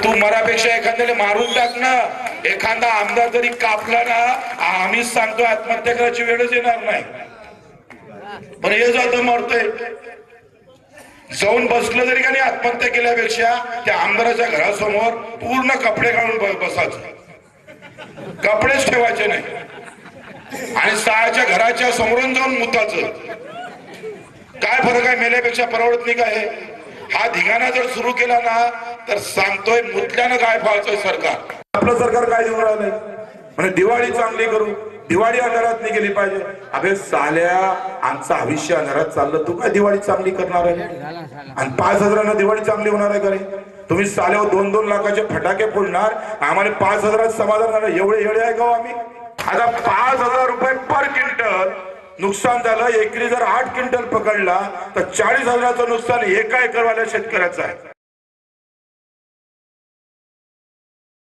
तू मरापेक्षा एखाद्याला मारून टाक ना. एखादा आमदार जरी कापला ना, आम्हीच सांगतो आत्महत्या करायची वेळच येणार नाही. पण हे जातं मरतय, जाऊन बसलं जरी का नाही आत्महत्या केल्यापेक्षा त्या आमदाराच्या घरासमोर पूर्ण कपडे काढून बसायचं, कपडेच ठेवायचे नाही आणि सहाच्या घराच्या समोरून जाऊन मुताचं. काय फरक आहे? मेल्यापेक्षा परवडत नाही काय? हा धिगाणा जर सुरू केला ना तर सांगतोय मुतल्यानं काय फाळतोय सरकार. आपलं सरकार काय देऊन राहिलंय? म्हणजे दिवाळी चांगली करू, दिवाळी अंधारात नाही गेली पाहिजे. अबे साल्या, आमचं आयुष्य अंधारात चाललं, तू काय दिवाळी चांगली करणार आहे? आणि 5,000 दिवाळी चांगली होणार आहे का रे? तुम्ही साल्या 2-2 लाखाचे फटाके फोडणार, आम्हाला 5,000 समाधान करणार, एवढे येडे आहे का आम्ही? आता 5,000 रुपये पर क्विंटल नुकसान झालं. एकरी जर 8 क्विंटल पकडला तर 40,000चं नुकसान एका एकरवाल्या शेतकऱ्याचं आहे.